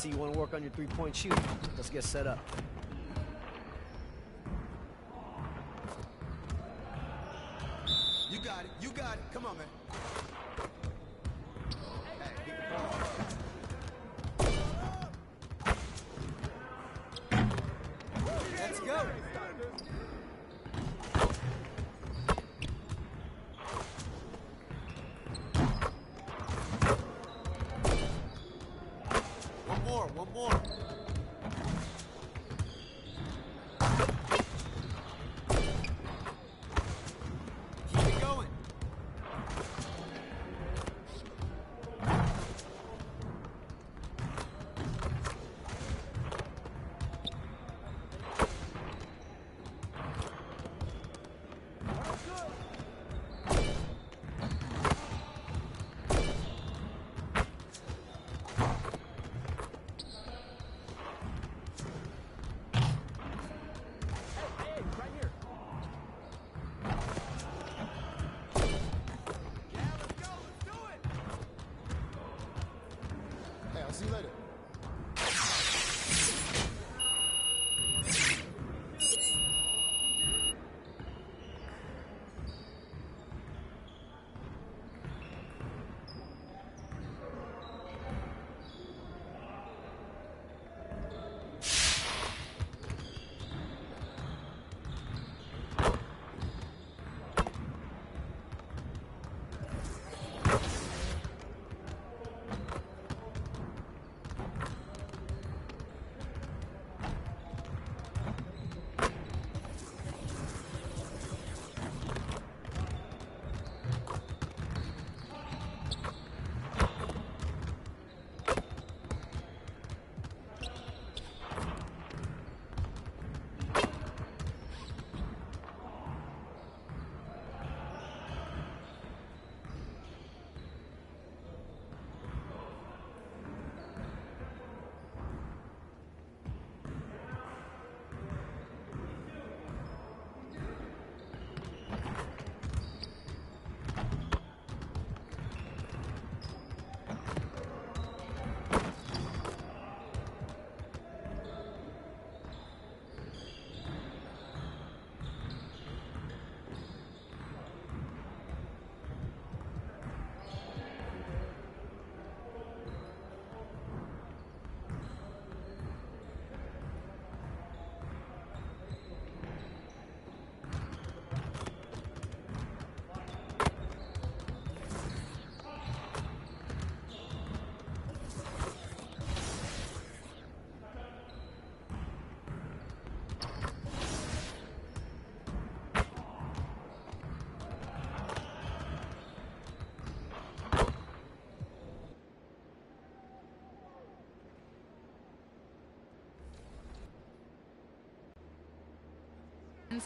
see you want to work on your three-point shooting. Let's get set up. You got it. You got it. Come on, man. Let's go. One more. Keep it going. See you later.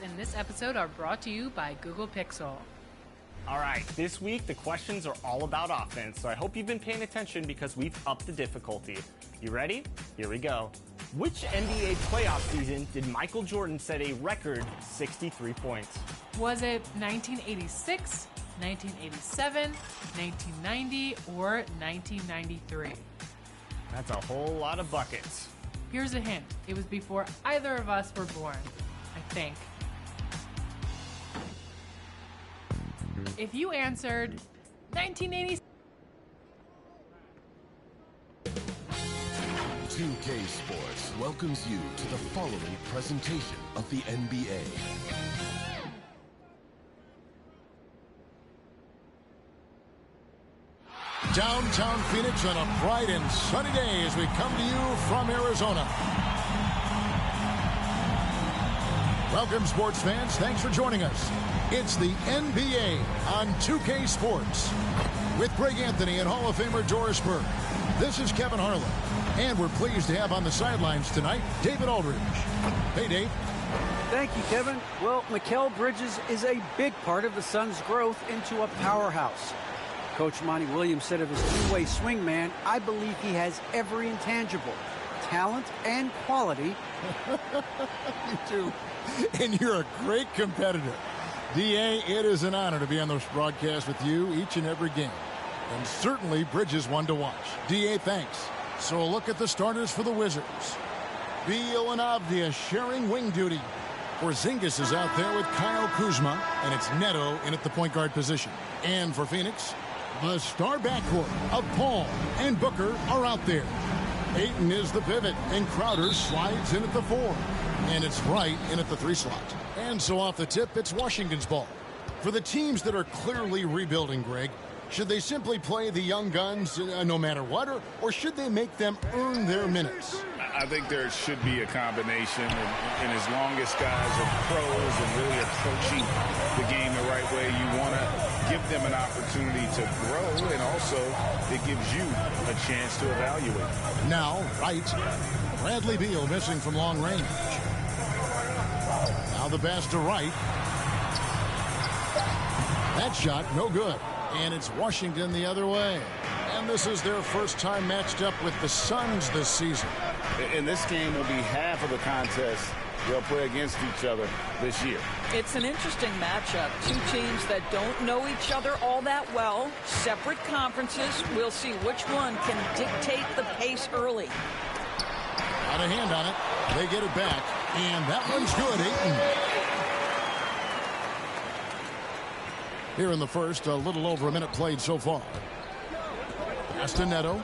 In this episode are brought to you by Google Pixel. All right, this week the questions are all about offense, so I hope you've been paying attention because we've upped the difficulty. You ready? Here we go. Which NBA playoff season did Michael Jordan set a record 63 points? Was it 1986, 1987, 1990, or 1993? That's a whole lot of buckets. Here's a hint. It was before either of us were born, I think. If you answered 1980, 2K Sports welcomes you to the following presentation of the NBA. Downtown Phoenix on a bright and sunny day as we come to you from Arizona. Welcome, sports fans. Thanks for joining us. It's the NBA on 2K Sports with Greg Anthony and Hall of Famer Doris Burke. This is Kevin Harlan, and we're pleased to have on the sidelines tonight David Aldridge. Hey, Dave. Thank you, Kevin. Well, Mikal Bridges is a big part of the Suns' growth into a powerhouse. Coach Monty Williams said of his two-way swingman, I believe he has every intangible, talent and quality. You do. And you're a great competitor. D.A., it is an honor to be on this broadcast with you each and every game. And certainly Bridges one to watch. D.A., thanks. So a look at the starters for the Wizards. Beal and Avdia sharing wing duty. Porzingis is out there with Kyle Kuzma, and it's Neto in at the point guard position. And for Phoenix, the star backcourt of Paul and Booker are out there. Ayton is the pivot, and Crowder slides in at the 4. And it's Wright in at the 3 slot. And so off the tip, it's Washington's ball. For the teams that are clearly rebuilding, Greg, should they simply play the young guns no matter what, or should they make them earn their minutes? I think there should be a combination, and as long as guys are pros and really approaching the game the right way, you want to give them an opportunity to grow, and also it gives you a chance to evaluate. Now, Wright. Bradley Beal missing from long range. Now the pass to Wright. That shot, no good. And it's Washington the other way. And this is their first time matched up with the Suns this season. And this game will be half of the contest they'll play against each other this year. It's an interesting matchup. Two teams that don't know each other all that well. Separate conferences. We'll see which one can dictate the pace early. Got a hand on it. They get it back. And that one's good. Ayton. Here in the first, a little over a minute played so far. Pass to Neto.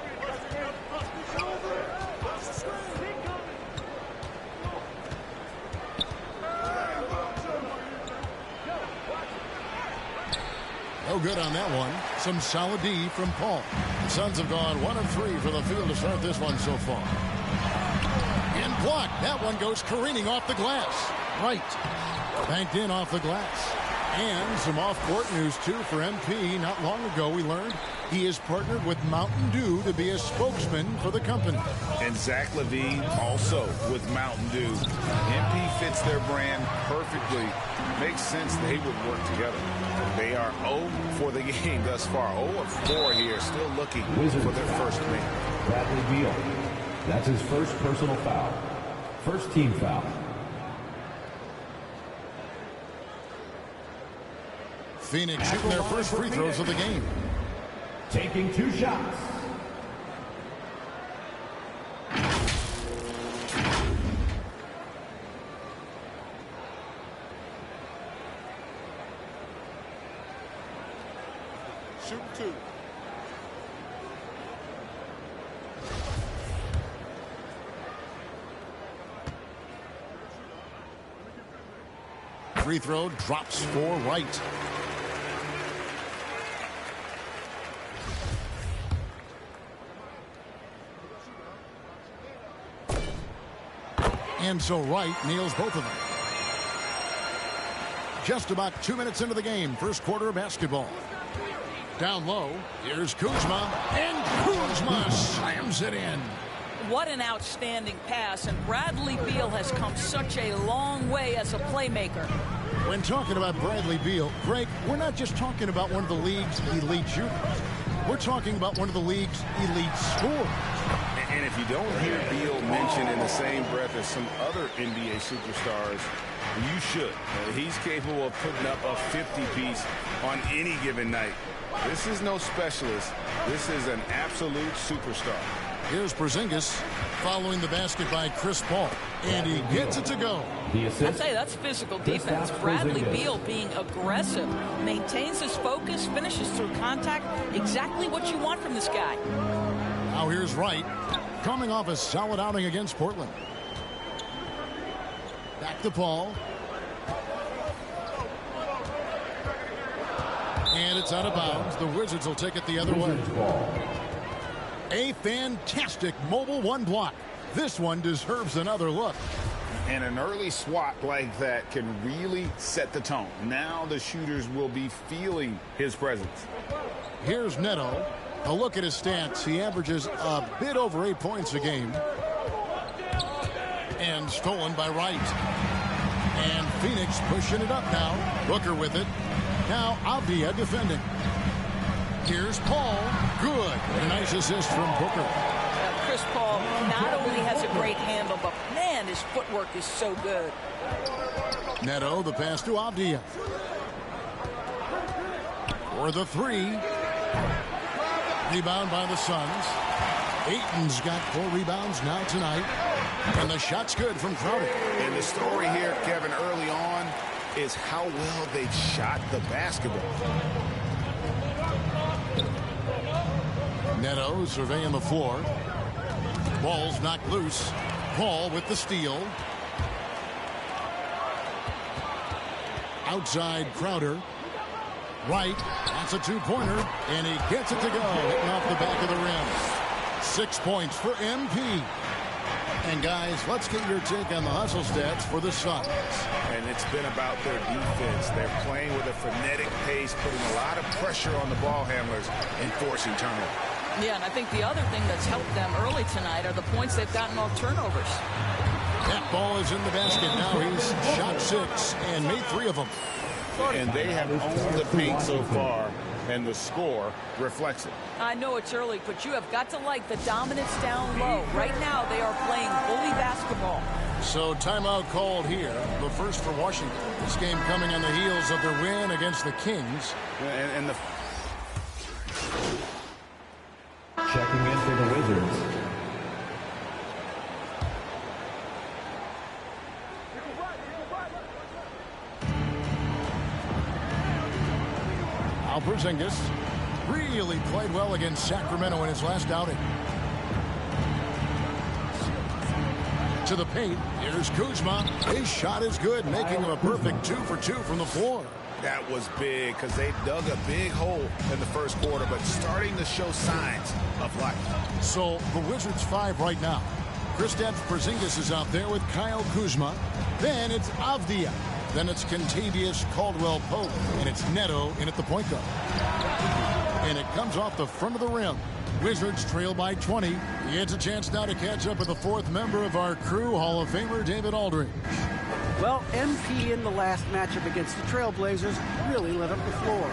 No good on that one. Some solid D from Paul. The Suns have gone 1 of 3 for the field to start this one so far. And blocked. That one goes careening off the glass. Right. Banked in off the glass. And some off-court news, too, for MP. Not long ago, we learned he is partnered with Mountain Dew to be a spokesman for the company. And Zach LaVine also with Mountain Dew. MP fits their brand perfectly. Makes sense they would work together. They are 0 for the game thus far. 0 of 4 here, still looking for their first win. Bradley Beal. That's his first personal foul. First team foul. Phoenix shooting their first free throws of the game. Taking 2 shots. Shoot 2. Free throw drops for Wright. And so Wright nails both of them. Just about 2 minutes into the game. First quarter of basketball. Down low. Here's Kuzma. And Kuzma slams it in. What an outstanding pass. And Bradley Beal has come such a long way as a playmaker. When talking about Bradley Beal, Greg, we're not just talking about one of the league's elite shooters. We're talking about one of the league's elite scorers. And if you don't hear Beal mentioned in the same breath as some other NBA superstars, you should. He's capable of putting up a 50-piece on any given night. This is no specialist. This is an absolute superstar. Here's Porzingis following the basket by Chris Paul. And he gets it to go. I'd say that's physical defense. Bradley Beal being aggressive, maintains his focus, finishes through contact. Exactly what you want from this guy. Now here's Wright, coming off a solid outing against Portland. Back to Paul. And it's out of bounds. The Wizards will take it the other way. A fantastic mobile 1 block. This one deserves another look. And an early swat like that can really set the tone. Now the shooters will be feeling his presence. Here's Neto. A look at his stats. He averages a bit over 8 points a game. And stolen by Wright. And Phoenix pushing it up now. Booker with it. Now Avdia defending. Here's Paul. Good. A nice assist from Booker. Chris Paul not only has a great handle, but man, his footwork is so good. Neto, the pass to Avdia. For the 3. Rebound by the Suns. Ayton's got 4 rebounds now tonight. And the shot's good from Crowder. And the story here, Kevin, early on is how well they've shot the basketball. Neto surveying the floor. Ball's knocked loose. Paul with the steal. Outside Crowder. Right. That's a 2-pointer. And he gets it to go. Hitting off the back of the rim. 6 points for MP. And guys, let's get your take on the hustle stats for the Suns. And it's been about their defense. They're playing with a frenetic pace, putting a lot of pressure on the ball handlers and forcing turnovers. Yeah, and I think the other thing that's helped them early tonight are the points they've gotten off turnovers. That ball is in the basket. Now he's shot 6 and made 3 of them. And they have owned the paint so far, and the score reflects it. I know it's early, but you have got to like the dominance down low. Right now, they are playing bully basketball. So timeout called here, the first for Washington. This game coming on the heels of their win against the Kings. And the Checking in for the Wizards, Porzingis really played well against Sacramento in his last outing. To the paint. Here's Kuzma. His shot is good, making him a perfect 2 for 2 from the floor. That was big because they dug a big hole in the first quarter, but starting to show signs of life. So the Wizards 5 right now. Kristaps Porzingis is out there with Kyle Kuzma. Then it's Avdia. Then it's Kentavious Caldwell-Pope. And it's Neto in at the point guard. And it comes off the front of the rim. Wizards trail by 20. It's a chance now to catch up with the 4th member of our crew, Hall of Famer David Aldridge. Well, MP in the last matchup against the Trailblazers really lit up the floor.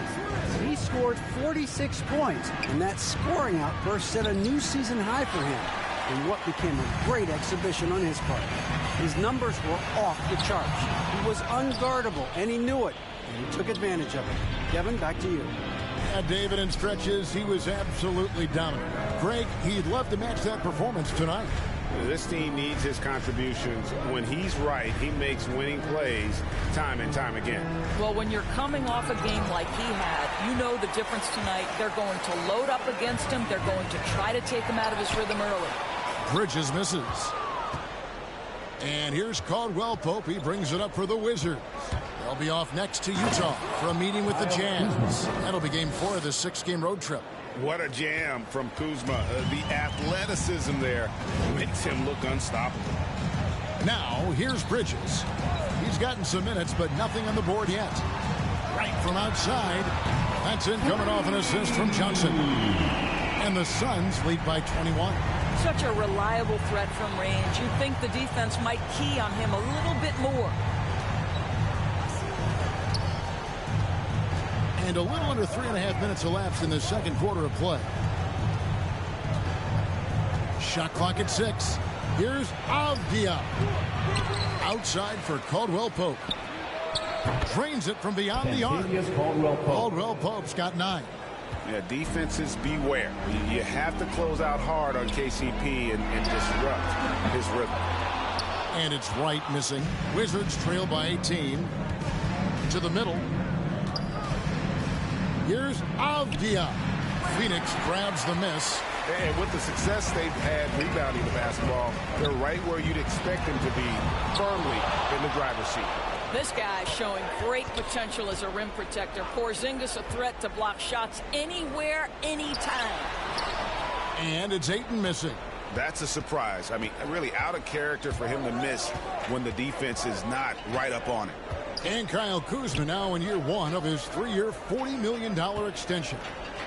He scored 46 points, and that scoring outburst set a new season high for him in what became a great exhibition on his part. His numbers were off the charts. He was unguardable, and he knew it, and he took advantage of it. Kevin, back to you. Yeah, David, in stretches, he was absolutely dominant. Greg, he'd love to match that performance tonight. This team needs his contributions. When he's right, he makes winning plays time and time again. Well, when you're coming off a game like he had, you know the difference tonight. They're going to load up against him. They're going to try to take him out of his rhythm early. Bridges misses. And here's Caldwell-Pope. He brings it up for the Wizards. They'll be off next to Utah for a meeting with the Jazz. That'll be game 4 of the 6-game road trip. What a jam from Kuzma. The athleticism there makes him look unstoppable. Now, here's Bridges. He's gotten some minutes, but nothing on the board yet. Right from outside. That's in, coming off an assist from Johnson. And the Suns lead by 21. Such a reliable threat from range. You'd think the defense might key on him a little bit more. And a little under 3.5 minutes elapsed in the second quarter of play. Shot clock at 6. Here's Avdia. Outside for Caldwell-Pope. Drains it from beyond the arc. Caldwell-Pope's got 9. Yeah, defenses beware. You have to close out hard on KCP and disrupt his rhythm. And it's Wright missing. Wizards trail by 18. To the middle. Here's Avdia. Phoenix grabs the miss. And with the success they've had rebounding the basketball, they're right where you'd expect them to be, firmly in the driver's seat. This guy is showing great potential as a rim protector. Porzingis a threat to block shots anywhere, anytime. And it's Ayton missing. That's a surprise. I mean, really out of character for him to miss when the defense is not right up on it. And Kyle Kuzma now in year 1 of his 3-year, $40 million extension.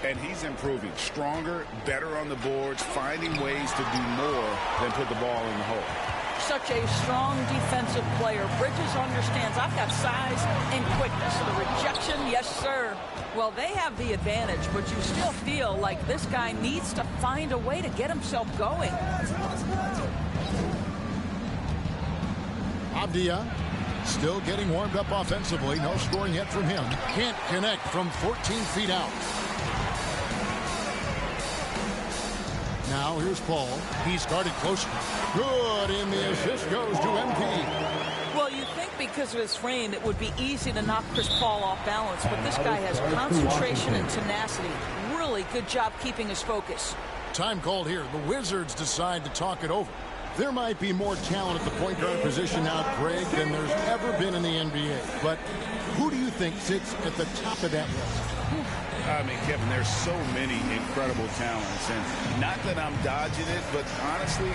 And he's improving. Stronger, better on the boards, finding ways to do more than put the ball in the hole. Such a strong defensive player. Bridges understands I've got size and quickness. The rejection, yes, sir. Well, they have the advantage, but you still feel like this guy needs to find a way to get himself going. Avdia still getting warmed up offensively. No scoring yet from him. Can't connect from 14 feet out. Now here's Paul. He's guarded closer. Good, and the assist goes to MP. Well, you think because of his frame, it would be easy to knock Chris Paul off balance, but this guy has concentration and tenacity. Really good job keeping his focus. Time called here. The Wizards decide to talk it over. There might be more talent at the point guard position now, Greg, than there's ever been in the NBA. But who do you think sits at the top of that list? I mean, Kevin, there's so many incredible talents, and not that I'm dodging it, but honestly,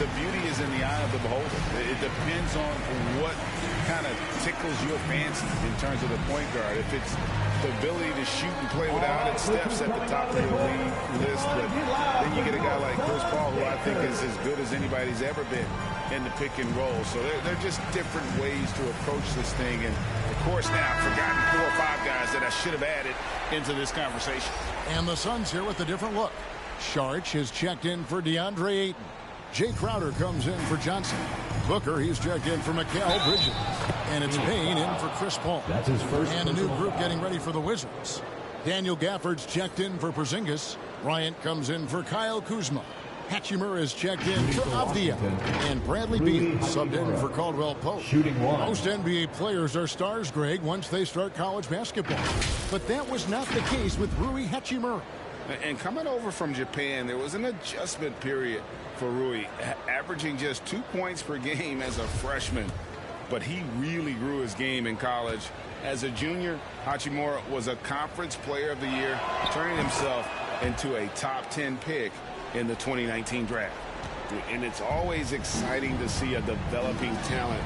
the beauty is in the eye of the beholder. It depends on what kind of tickles your fancy in terms of the point guard. If it's the ability to shoot and play without it, Steph's at the top of your league list, but then you get a guy like Chris Paul, who I think is as good as anybody's ever been in the pick and roll. So they're just different ways to approach this thing, and of course now I've forgotten 4 or 5 guys that I should have added into this conversation. And the Suns here with a different look. Sharch has checked in for DeAndre Ayton. Jay Crowder comes in for Johnson. Booker, he's checked in for Mikal Bridges. And it's Payne in for Chris Paul. That's his first. And a new group getting ready for the Wizards. Daniel Gafford's checked in for Porzingis. Bryant comes in for Kyle Kuzma. Hachimura is checked in for Avdia. And Bradley Beal subbed in for Caldwell Pope. Shooting one. Most NBA players are stars, Greg, once they start college basketball. But that was not the case with Rui Hachimura. And coming over from Japan, there was an adjustment period for Rui, averaging just 2 points per game as a freshman. But he really grew his game in college. As a junior, Hachimura was a conference player of the year, turning himself into a top 10 pick in the 2019 draft. And it's always exciting to see a developing talent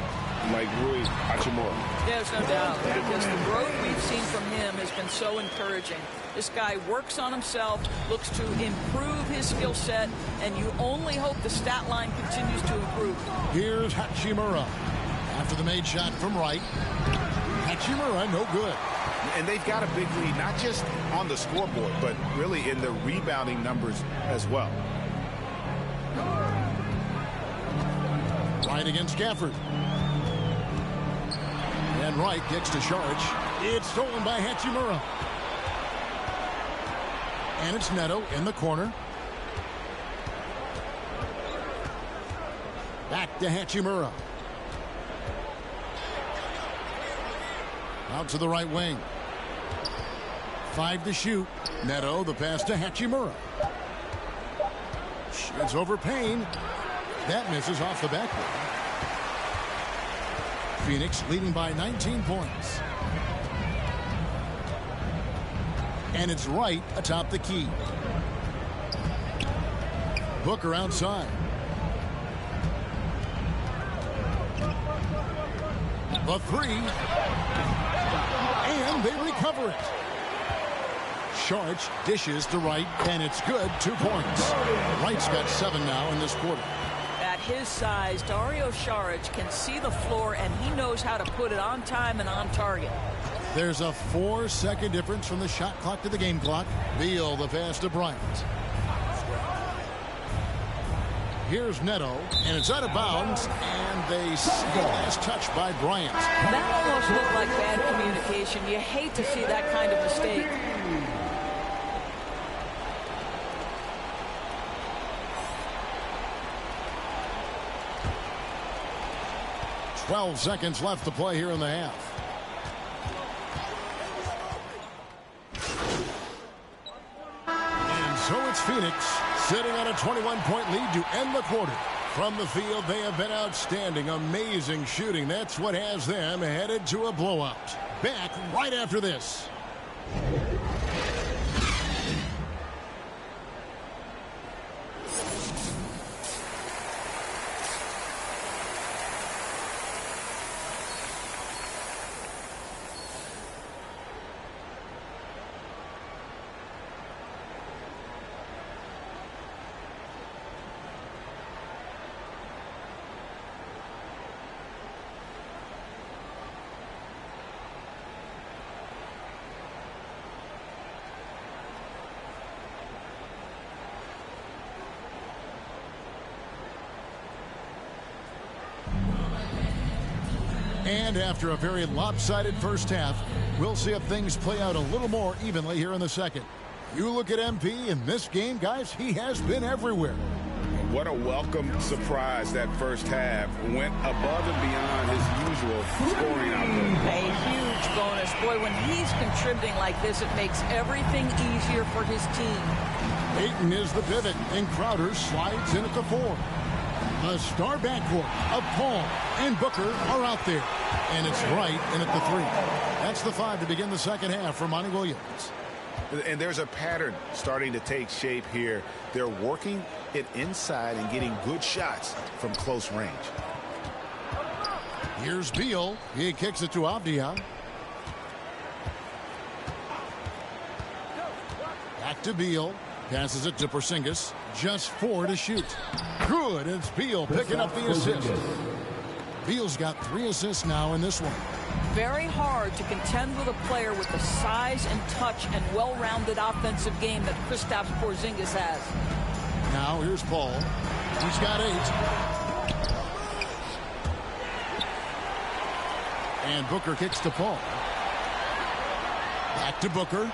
like Rui Hachimura. There's no doubt, because the growth we've seen from him has been so encouraging. This guy works on himself, looks to improve his skill set, and you only hope the stat line continues to improve. Here's Hachimura. After the made shot from Wright. Hachimura, no good. And they've got a big lead, not just on the scoreboard, but really in the rebounding numbers as well. Wright against Gafford. And Wright gets to Sharch. It's stolen by Hachimura. And it's Neto in the corner. Back to Hachimura. Out to the right wing. 5 to shoot. Neto, the pass to Hachimura. It's over Payne. That misses off the backboard. Phoenix leading by 19 points. And it's Wright atop the key. Booker outside. The 3. And they recover it. Sharch dishes to Wright, and it's good. 2 points. Wright's got 7 now in this quarter. At his size, Dario Saric can see the floor, and he knows how to put it on time and on target. There's a 4-second difference from the shot clock to the game clock. Beal, the pass to Bryant. Here's Neto, and it's out of bounds, and they see the last touch by Bryant. That almost looked like bad communication. You hate to see that kind of mistake. "12 seconds left to play here in the half. And so it's Phoenix sitting on a 21-point lead to end the quarter. From the field, they have been outstanding, amazing shooting. That's what has them headed to a blowout. Back right after this. And after a very lopsided first half, we'll see if things play out a little more evenly here in the second. You look at MP in this game, guys, he has been everywhere. What a welcome surprise that first half. Went above and beyond his usual scoring output. A huge bonus. Boy, when he's contributing like this, it makes everything easier for his team. Ayton is the pivot, and Crowder slides in at the 4. The star backcourt of Paul and Booker are out there. And it's Wright in at the 3. That's the 5 to begin the second half for Monty Williams. And there's a pattern starting to take shape here. They're working it inside and getting good shots from close range. Here's Beal. He kicks it to Avdia. Back to Beal. Passes it to Porzingis. Just 4 to shoot. Good. It's Beal picking up the assist. Beal's got 3 assists now in this one. Very hard to contend with a player with the size and touch and well-rounded offensive game that Kristaps Porzingis has. Now here's Paul. He's got 8. And Booker kicks to Paul. Back to Booker.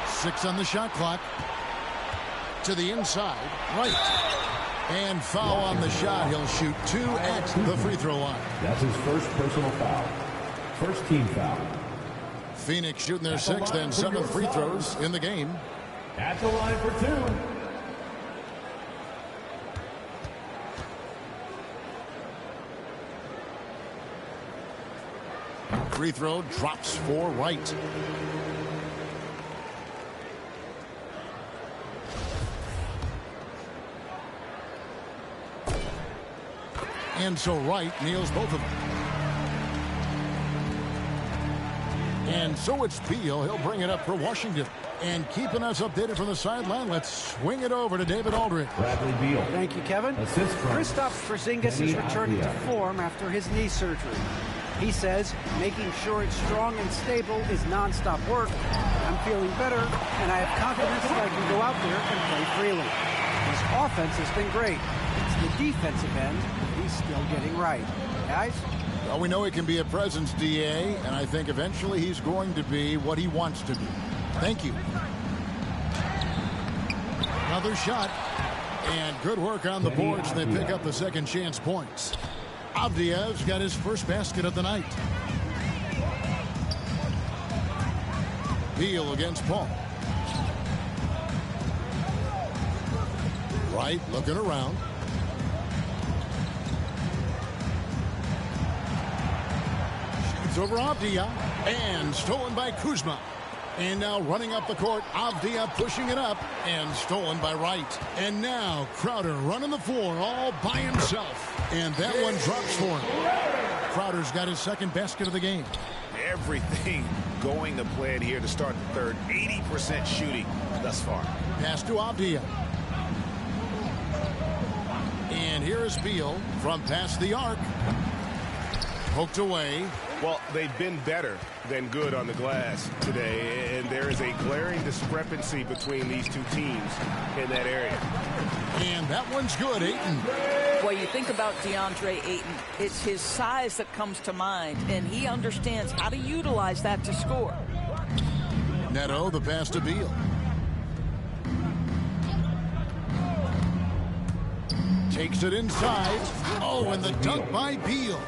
6 on the shot clock. To the inside. Right. And foul on the shot. He'll shoot 2 at the free throw line. That's his first personal foul. First team foul. Phoenix shooting their 6th and 7th free throws in the game. At the line for 2. Free throw drops for Wright. And so Wright nails both of them. And so it's Beal. He'll bring it up for Washington. And keeping us updated from the sideline, let's swing it over to David Aldridge. Bradley Beal. Thank you, Kevin. Kristaps Porzingis is returning to form after his knee surgery. He says making sure it's strong and stable is nonstop work. I'm feeling better, and I have confidence that I can go out there and play freely. His offense has been great. It's the defensive end he's still getting right. Guys? Well, we know he can be a presence, DA, and I think eventually he's going to be what he wants to be. Thank you. Another shot. And good work on the boards. They pick up the second chance points. Avdia's got his first basket of the night. Beal against Paul. Wright looking around. Shoots over Avdia. And stolen by Kuzma. And now running up the court, Avdia pushing it up and stolen by Wright. And now Crowder running the floor all by himself. And that one drops for him. Crowder's got his second basket of the game. Everything going to plan here to start the third. 80% shooting thus far. Pass to Avdia. And here is Beal from past the arc. Poked away. Well, they've been better than good on the glass today, and there is a glaring discrepancy between these two teams in that area. And that one's good, Ayton. Boy, you think about DeAndre Ayton, it's his size that comes to mind, and he understands how to utilize that to score. Neto, the pass to Beal. Takes it inside. Oh, and the dunk by Beal.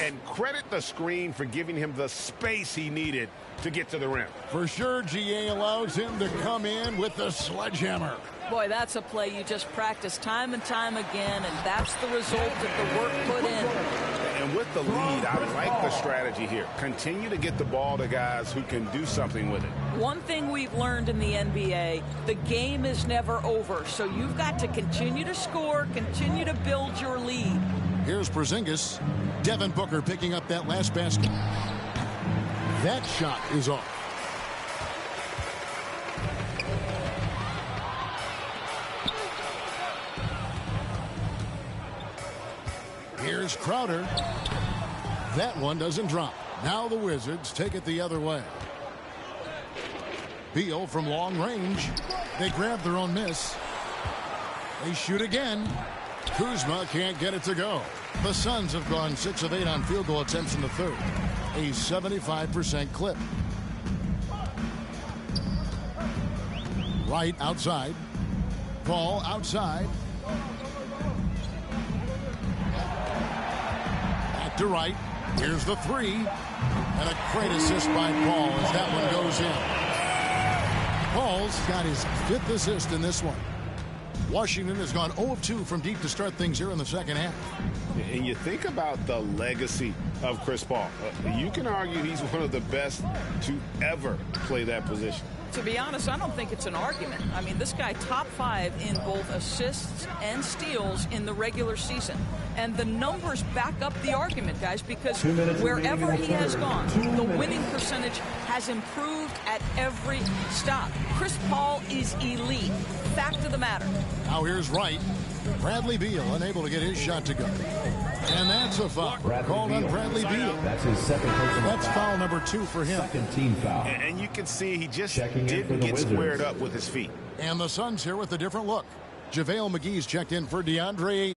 And credit the screen for giving him the space he needed to get to the rim. For sure, GA allows him to come in with the sledgehammer. Boy, that's a play you just practice time and time again, and that's the result of the work put in. And with the lead, I like the strategy here. Continue to get the ball to guys who can do something with it. One thing we've learned in the NBA, the game is never over, so you've got to continue to score, continue to build your lead. Here's Porzingis. Devin Booker picking up that last basket. That shot is off. Here's Crowder. That one doesn't drop. Now the Wizards take it the other way. Beal from long range. They grab their own miss. They shoot again. Kuzma can't get it to go. The Suns have gone 6 of 8 on field goal attempts in the third. A 75% clip. Right outside. Paul outside. Back to right. Here's the three. And a great assist by Paul as that one goes in. Paul's got his 5th assist in this one. Washington has gone 0 of 2 from deep to start things here in the second half. And you think about the legacy of Chris Paul. You can argue he's one of the best to ever play that position. To be honest, I don't think it's an argument. I mean, this guy top 5 in both assists and steals in the regular season. And the numbers back up the argument, guys, because wherever he has gone, the winning percentage has improved at every stop. Chris Paul is elite. Fact of the matter. Now here's Wright. Bradley Beal unable to get his shot to go. And that's a foul. Called on Bradley Beal. That's his second personal That's foul number 2 for him. Second team foul. And you can see he just Checking didn't get squared up with his feet. And the Suns here with a different look. JaVale McGee's checked in for DeAndre.